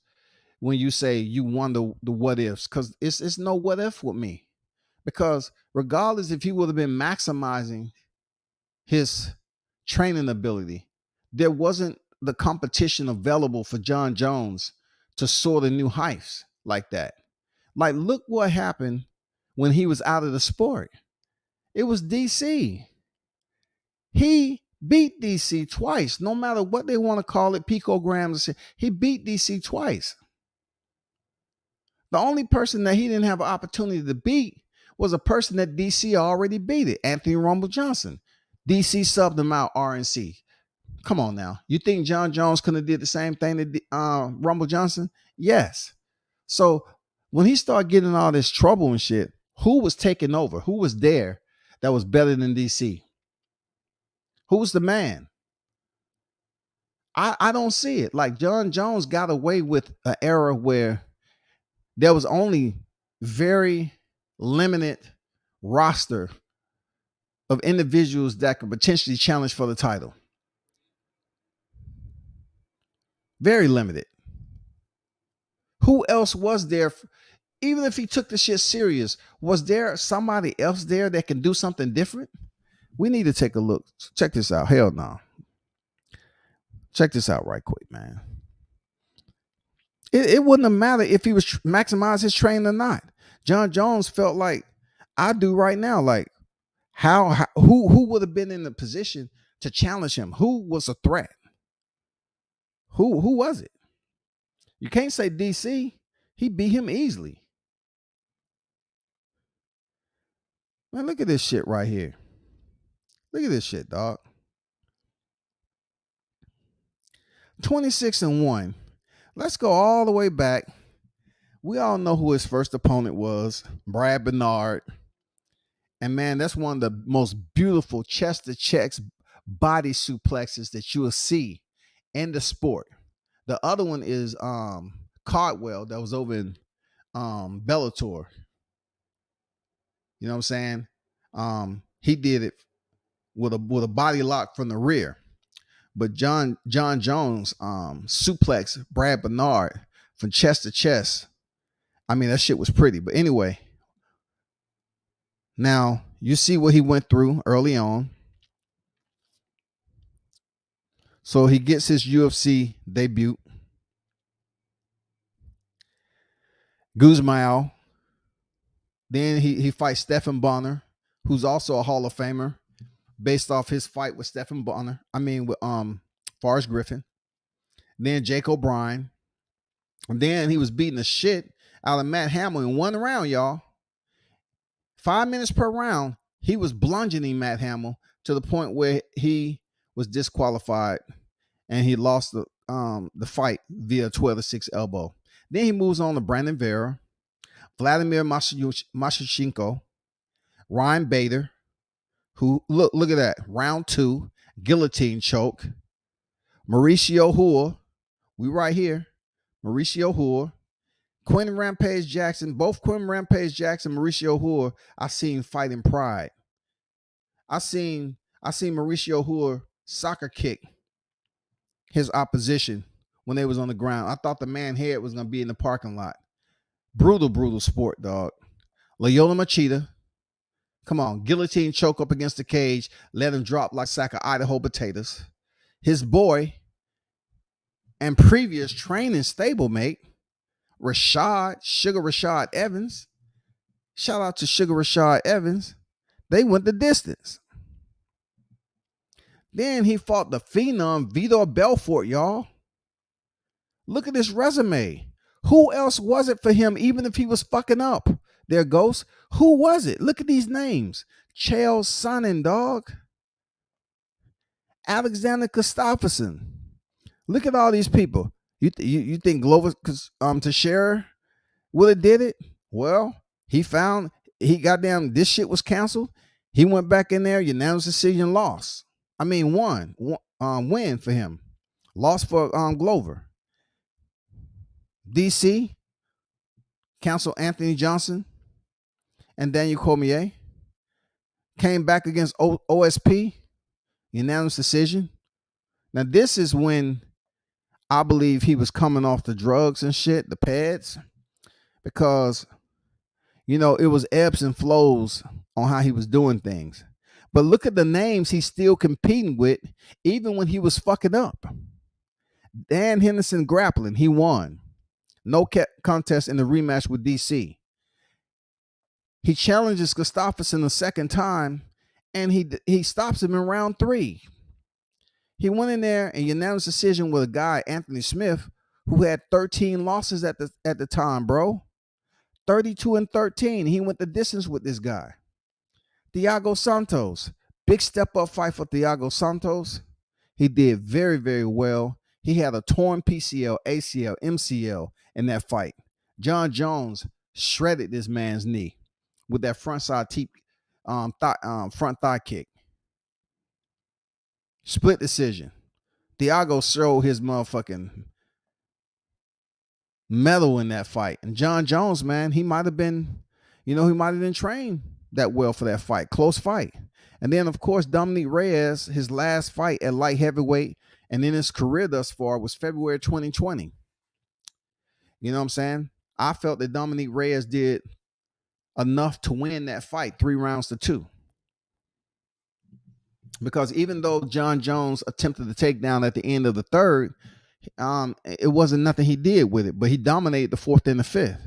When you say you won the what ifs, because it's no what if with me. Because regardless if he would have been maximizing his training ability, there wasn't the competition available for John Jones to soar to new heights like that. Like, look what happened when he was out of the sport. It was DC. He beat DC twice, no matter what they want to call it, picograms. He beat DC twice. The only person that he didn't have an opportunity to beat was a person that DC already beat it, Anthony Rumble Johnson. DC subbed him out RNC. Come on now. You think John Jones could have did the same thing to Rumble Johnson? Yes. So when he started getting all this trouble and shit, who was taking over? Who was there that was better than DC? Who was the man? I don't see it. Like, John Jones got away with an era where there was only very limited roster of individuals that could potentially challenge for the title. Very limited. Who else was there? Even if he took the shit serious, was there somebody else there that can do something different? We need to take a look. Check this out. Hell no. Check this out right quick, man. It wouldn't have mattered if he was maximize his training or not. John Jones felt like I do right now. Like, who would have been in the position to challenge him? Who was a threat? Who was it? You can't say DC. He beat him easily. Man, look at this shit right here. Look at this shit, dog. 26-1. Let's go all the way back. We all know who his first opponent was, Brad Bernard. And man, that's one of the most beautiful chest to chest body suplexes that you will see in the sport. The other one is Cardwell that was over in Bellator. You know what I'm saying? He did it with a body lock from the rear. But John Jones suplex Brad Bernard from chest to chest. I mean, that shit was pretty. But anyway, now you see what he went through early on. So he gets his UFC debut. Guzmão Then he fights Stephen Bonner, who's also a Hall of Famer, based off his fight with Stephen Bonner. I mean, with Forrest Griffin. Then Jake O'Brien. And then he was beating the shit out of Matt Hamill in one round, y'all. 5 minutes per round, he was bludgeoning Matt Hamill to the point where he was disqualified and he lost the fight via 12-6 elbow. Then he moves on to Brandon Vera, Vladimir Mashchenko, Ryan Bader, who look at that, round 2, guillotine choke. Mauricio Hua, we right here. Mauricio Hua, Quentin Rampage Jackson, both Quentin Rampage Jackson, Mauricio Hua, I seen fighting Pride. I seen Mauricio Hua soccer kick his opposition when they was on the ground. I thought the man head was gonna be in the parking lot. Brutal sport, dog. Loyola Machida, come on, guillotine choke up against the cage, let him drop like a sack of Idaho potatoes. His boy and previous training stablemate, Sugar Rashad Evans. Shout out to Sugar Rashad Evans. They went the distance. Then he fought the phenom Vitor Belfort, y'all. Look at his resume. Who else was it for him, even if he was fucking up? There goes. Who was it? Look at these names. Chael Sonnen, dog. Alexander Gustafsson. Look at all these people. You think Glover Teixeira would have did it? Well, he goddamn, this shit was canceled. He went back in there, unanimous decision, loss. I mean, win for him. Loss for Glover. DC, counsel Anthony Johnson and Daniel Cormier. Came back against OSP, unanimous decision. Now, this is when I believe he was coming off the drugs and shit, the pads, because, you know, it was ebbs and flows on how he was doing things. But look at the names he's still competing with, even when he was fucking up. Dan Henderson grappling, he won. No contest in the rematch with DC. He challenges Gustafsson the second time, and he stops him in round 3. He went in there and unanimous decision with a guy, Anthony Smith, who had 13 losses at the time, bro. 32-13. He went the distance with this guy. Thiago Santos, big step up fight for Thiago Santos. He did very, very well. He had a torn PCL, ACL, MCL in that fight. John Jones shredded this man's knee with that front thigh kick. Split decision. Thiago showed his motherfucking metal in that fight. And John Jones, man, he might have been trained that well for that fight. Close fight. And then, of course, Dominic Reyes, his last fight at light heavyweight and in his career thus far was February 2020. You know what I'm saying? I felt that Dominic Reyes did enough to win that fight 3-2. Because even though John Jones attempted the takedown at the end of the third, it wasn't nothing he did with it, but he dominated the 4th and the 5th.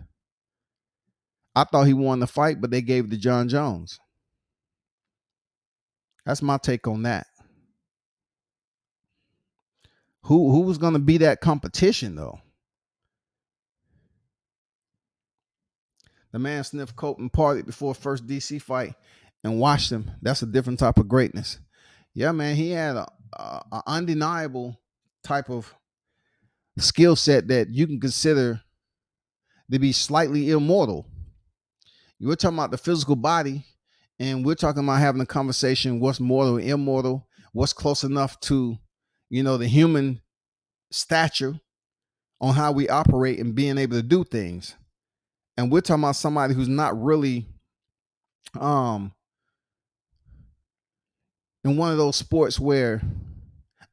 I thought he won the fight, but they gave it to John Jones. That's my take on that. Who was going to be that competition, though? The man sniffed coke and partied before first DC fight and watched him. That's a different type of greatness. Yeah, man, he had a undeniable type of skill set that you can consider to be slightly immortal. You were talking about the physical body, and we're talking about having a conversation, what's mortal and immortal, what's close enough to, you know, the human stature on how we operate and being able to do things. And we're talking about somebody who's not really in one of those sports where,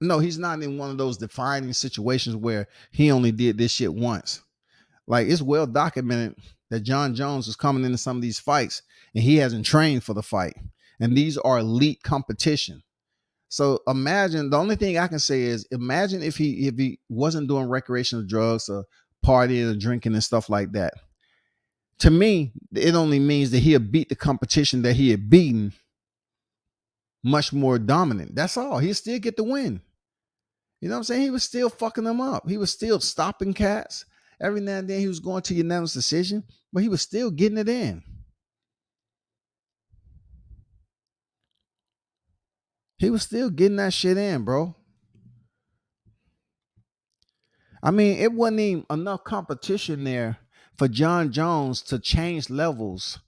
no, he's not in one of those defining situations where he only did this shit once. Like, it's well documented that John Jones was coming into some of these fights and he hasn't trained for the fight. And these are elite competition. So imagine, the only thing I can say is imagine if he wasn't doing recreational drugs or partying or drinking and stuff like that. To me, it only means that he'll beat the competition that he had beaten much more dominant. That's all. He'll still get the win. You know what I'm saying? He was still fucking them up. He was still stopping cats. Every now and then he was going to unanimous decision, but he was still getting it in. He was still getting that shit in, bro. I mean, it wasn't even enough competition there for John Jones to change levels.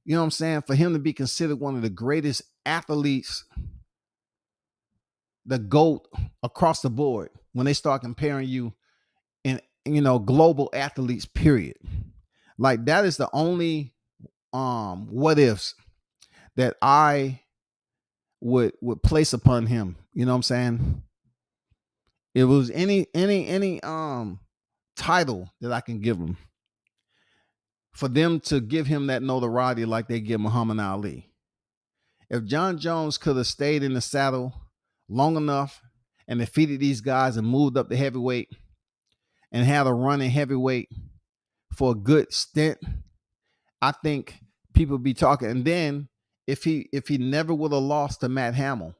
You know what I'm saying? For him to be considered one of the greatest athletes, the GOAT across the board, when they start comparing you in, global athletes, period. Like, that is the only what ifs that I would place upon him. You know what I'm saying? It was any title that I can give him, for them to give him that notoriety like they give Muhammad Ali. If John Jones could have stayed in the saddle long enough and defeated these guys and moved up to heavyweight and had a run in heavyweight for a good stint, I think people be talking. And then if he never would have lost to Matt Hamill,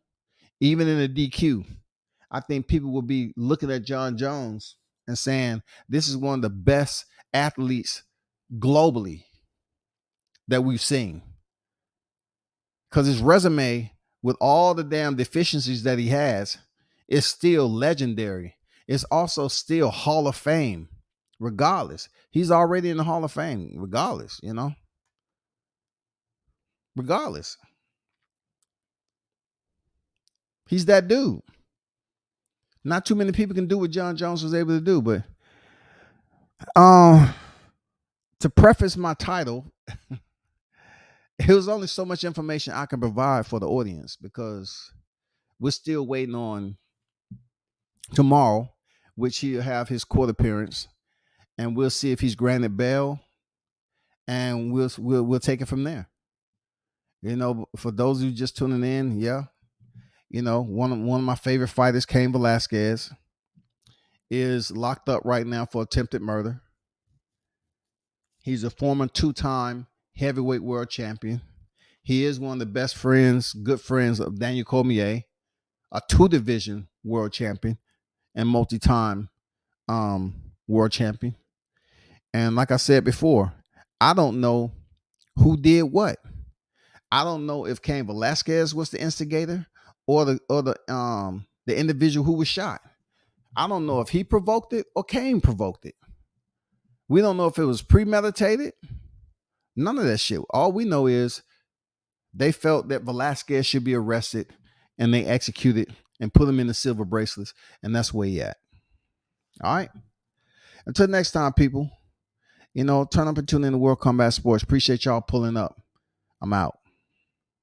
even in a DQ, I think people would be looking at John Jones and saying, this is one of the best athletes globally that we've seen. Because his resume, with all the damn deficiencies that he has, is still legendary. It's also still Hall of Fame, regardless. He's already in the Hall of Fame, regardless, regardless. He's that dude. Not too many people can do what John Jones was able to do, but to preface my title, it was only so much information I can provide for the audience, because we're still waiting on tomorrow, which he'll have his court appearance, and we'll see if he's granted bail, and we'll take it from there. For those of you just tuning in, one of my favorite fighters, Cain Velasquez, is locked up right now for attempted murder. He's a former 2-time heavyweight world champion. He is one of the best friends, good friends of Daniel Cormier, a 2-division world champion and multi-time world champion. And like I said before, I don't know who did what. I don't know if Cain Velasquez was the instigator or the individual who was shot. I don't know if he provoked it or Cain provoked it. We don't know if it was premeditated. None of that shit. All we know is they felt that Velasquez should be arrested, and they executed and put him in the silver bracelets, and that's where he at. All right. Until next time, people, turn up and tune in to World Combat Sports. Appreciate y'all pulling up. I'm out.